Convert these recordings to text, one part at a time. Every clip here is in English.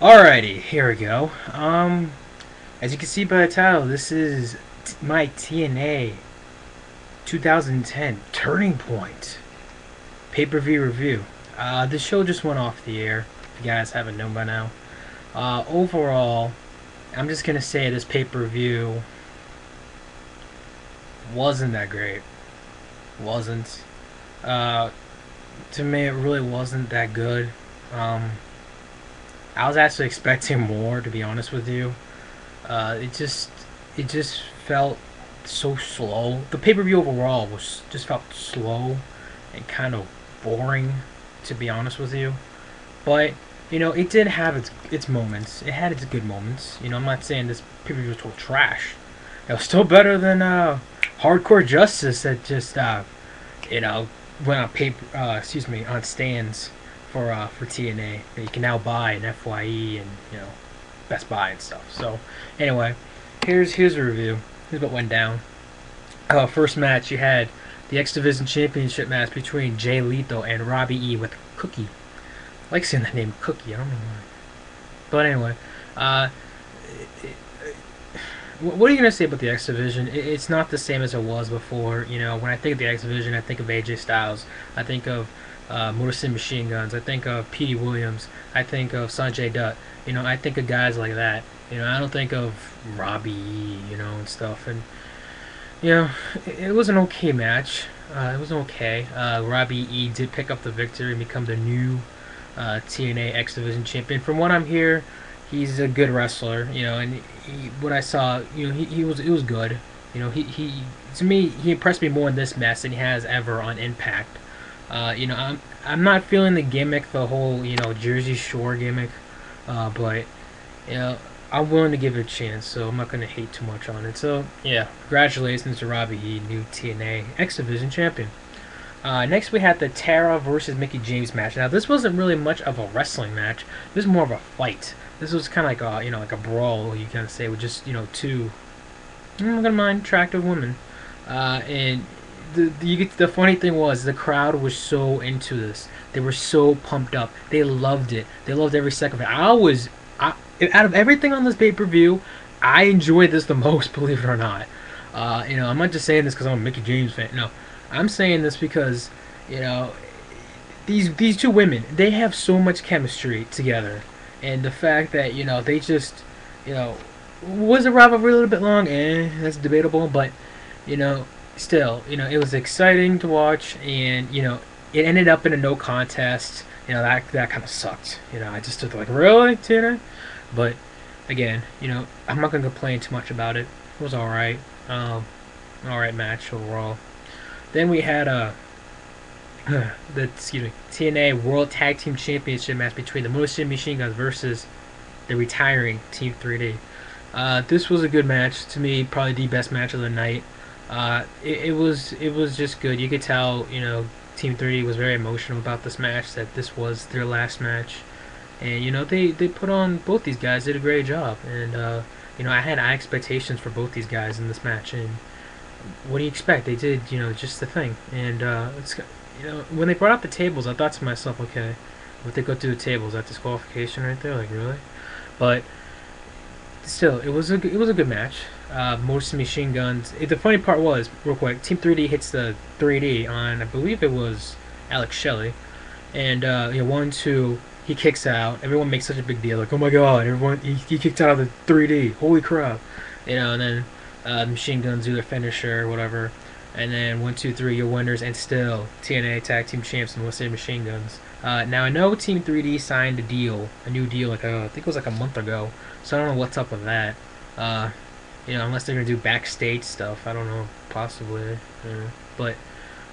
Alrighty, here we go. As you can see by the title, this is my TNA 2010 Turning Point pay-per-view review. The show just went off the air. If you guys haven't known by now. Overall, I'm just gonna say this pay-per-view wasn't that great. Wasn't. Uh, to me, it really wasn't that good. Um, I was actually expecting more, to be honest with you. It just felt so slow. The pay per view overall was just felt slow and kind of boring, to be honest with you. But it did have its moments. It had its good moments. I'm not saying this pay per view was total trash. It was still better than Hardcore Justice that just you know went on on stands for TNA that you can now buy in FYE and Best Buy and stuff. So anyway, here's a review. Here's what went down. First match, you had the X Division Championship match between Jay Lethal and Robbie E with Cookie. I like saying that name, Cookie. I don't know why. But anyway, uh, what are you gonna say about the X Division? It's not the same as it was before. When I think of the X Division, I think of AJ Styles. I think of Motor City Machine Guns. I think of Petey Williams. I think of Sanjay Dutt. I think of guys like that. I don't think of Robbie E, and stuff. And it was an okay match. It was okay. Robbie E did pick up the victory and become the new TNA X Division champion. From what I'm here, he's a good wrestler. And what I saw, it was good. He to me he impressed me more in this match than he has ever on Impact. I'm not feeling the gimmick, the whole Jersey Shore gimmick, but I'm willing to give it a chance, so I'm not gonna hate too much on it. So yeah, congratulations to Robbie E, new TNA X Division champion. Next we had the Tara versus Mickie James match. Now this wasn't really much of a wrestling match. This was more of a fight. This was kind of like a brawl, you can say, with just two I'm not gonna mind attractive women. And the funny thing was the crowd was so into this. They were so pumped up. They loved it. They loved every second of it. Out of everything on this pay per view, I enjoyed this the most. Believe it or not. I'm not just saying this because I'm a Mickie James fan. No, I'm saying this because you know these two women, they have so much chemistry together, and the fact that they just you know was the rivalry a little bit long? That's debatable, but you know still, it was exciting to watch, and it ended up in a no contest. That kind of sucked. I just stood there like, really, Tina? But again, I'm not gonna complain too much about it. It was all right. All right match overall. Then we had the TNA World Tag Team Championship match between the Motor City Machine Guns versus the retiring Team 3D. This was a good match to me, probably the best match of the night. It was just good. You could tell, Team 3D was very emotional about this match. That this was their last match, and they put on both these guys did a great job. And I had high expectations for both these guys in this match. And what do you expect? They did just the thing. And when they brought out the tables, I thought to myself, okay, if they go through the tables, that disqualification right there, like really? But still, it was a good match. Most machine guns. The funny part was, real quick, Team 3D hits the 3D on, I believe it was Alex Shelley, and 1-2, he kicks out. Everyone makes such a big deal, like, oh my god, everyone he kicked out of the 3D. Holy crap, and then the machine guns do their finisher or whatever, and then 1-2-3, your winners, and still TNA Tag Team Champs and Western Machine Guns. Now I know Team 3D signed a new deal, like I think it was like a month ago. So I don't know what's up with that. Unless they're gonna do backstage stuff, I don't know, possibly. But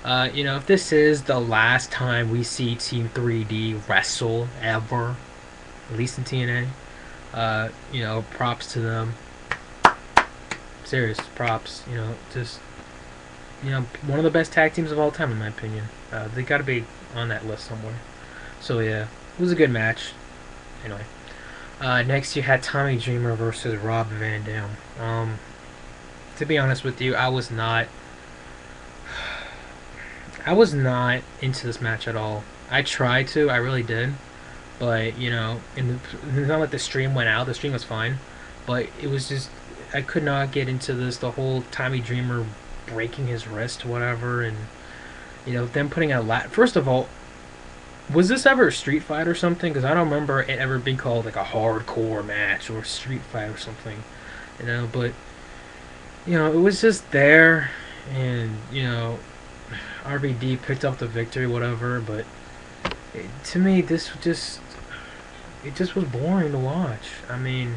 if this is the last time we see Team 3D wrestle ever, at least in TNA, props to them. Serious props. Just one of the best tag teams of all time, in my opinion. They got to be on that list somewhere. So yeah, it was a good match. Anyway. Next, you had Tommy Dreamer versus Rob Van Dam. To be honest with you, I was not into this match at all. I tried to, I really did, But it's not like the stream went out. The stream was fine, but it was just I could not get into this. The whole Tommy Dreamer breaking his wrist, whatever, and them putting a lat. First of all, was this ever a street fight or something? Because I don't remember it ever being called like a hardcore match or a street fight or something. But it was just there, and RVD picked up the victory, whatever. But to me, it just was boring to watch. I mean,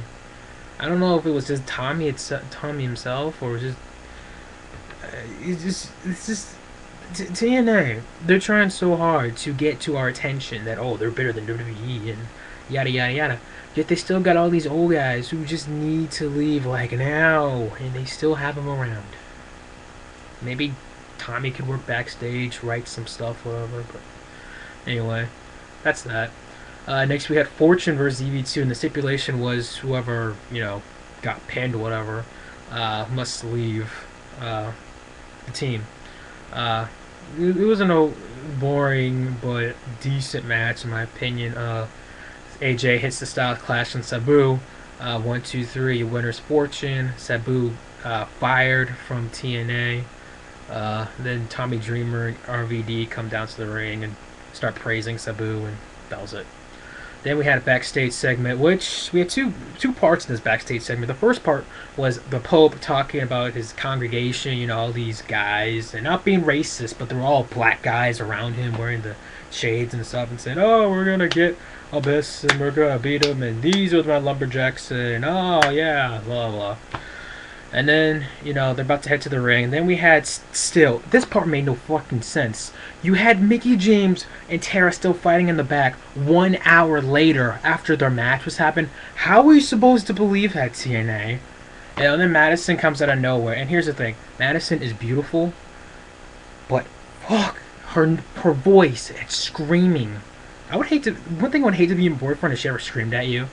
I don't know if it was just Tommy himself, or it's just TNA. They're trying so hard to get to our attention that they're better than WWE and yada yada yada. Yet they still got all these old guys who just need to leave like now, and they still have them around. Maybe Tommy could work backstage, write some stuff, whatever. But anyway, that's that. Next we had Fortune versus EV2, and the stipulation was whoever got pinned, whatever, must leave the team. It wasn't a boring but decent match in my opinion. AJ hits the Styles Clash on Sabu. 1, 2, 3. Winner's Fortune. Sabu fired from TNA. Then Tommy Dreamer and RVD come down to the ring and start praising Sabu, and that was it. Then we had a backstage segment, which we had two parts in this backstage segment. The first part was the Pope talking about his congregation, all these guys, and not being racist, but they were all black guys around him wearing the shades and stuff, and saying, we're going to get Abyss, and we're going to beat them, and these are my Lumberjacks, and yeah, blah, blah. And then, they're about to head to the ring. And then we had still, this part made no fucking sense. You had Mickie James and Tara still fighting in the back 1 hour later after their match was happened. How are you supposed to believe that, TNA? And then Madison comes out of nowhere. And here's the thing. Madison is beautiful, but fuck, her voice, it's screaming. One thing I would hate to be your boyfriend if she ever screamed at you.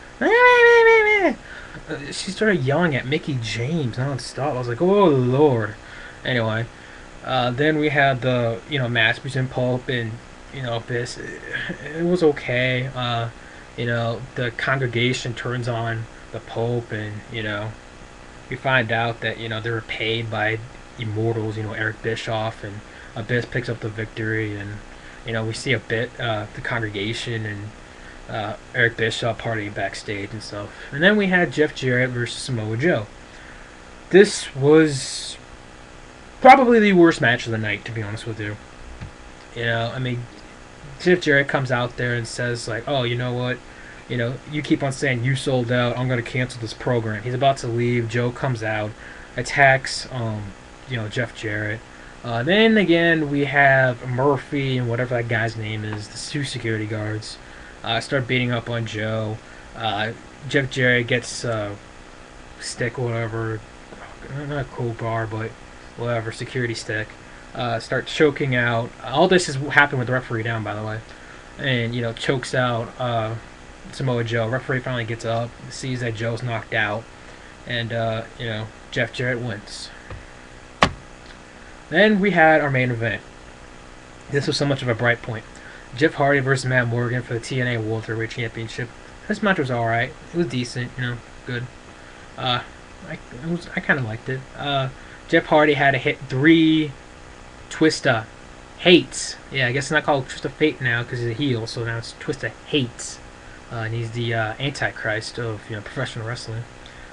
She started yelling at Mickie James non-stop. I was like, oh lord. Anyway, then we had the match between Pope and Abyss. It was okay. The congregation turns on the Pope, and we find out that they were paid by Immortals. Eric Bischoff, and Abyss picks up the victory, and we see a bit the congregation and Eric Bischoff partying backstage and stuff. And then we had Jeff Jarrett versus Samoa Joe. This was probably the worst match of the night, to be honest with you. I mean, Jeff Jarrett comes out there and says like, oh, you know what? You keep on saying you sold out. I'm going to cancel this program. He's about to leave. Joe comes out, attacks Jeff Jarrett. Then again, we have Murphy and whatever that guy's name is, the two security guards. Start beating up on Joe. Jeff Jarrett gets stick or whatever, not a cold bar, but whatever, security stick. Start choking out. All this has happened with the referee down, by the way. And, chokes out Samoa Joe. Referee finally gets up, sees that Joe's knocked out, and, Jeff Jarrett wins. Then we had our main event. This was so much of a bright point. Jeff Hardy versus Matt Morgan for the TNA World Heavyweight Championship. This match was alright. It was decent, good. I kind of liked it. Jeff Hardy had to hit 3 Twista Hates. Yeah, I guess it's not called Twista Fate now because he's a heel, so now it's Twista Hates. And he's the Antichrist of professional wrestling.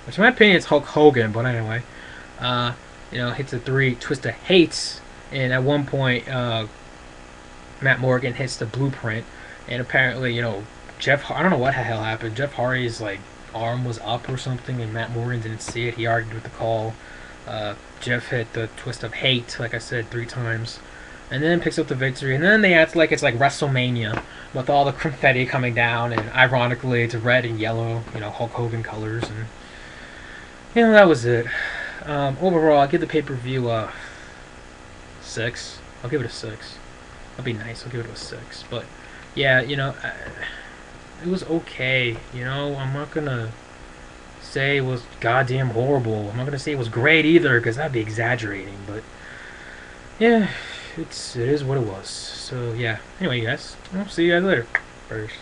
Which in my opinion is Hulk Hogan, but anyway. Hits the 3 Twista Hates, and at one point, Matt Morgan hits the blueprint, and apparently, I don't know what the hell happened. Jeff Hardy's arm was up or something, and Matt Morgan didn't see it. He argued with the call. Jeff hit the twist of hate, like I said, 3 times, and then picks up the victory. And then they act like it's like WrestleMania with all the confetti coming down, and ironically, it's red and yellow, Hulk Hogan colors, and that was it. Overall, I'll give the pay-per-view a 6. I'll give it a 6. That'd be nice. I'll give it a 6. But yeah, it was okay. I'm not gonna say it was goddamn horrible. I'm not gonna say it was great either, because that'd be exaggerating. But yeah, it is what it was. So yeah. Anyway, guys, I'll see you guys later. First.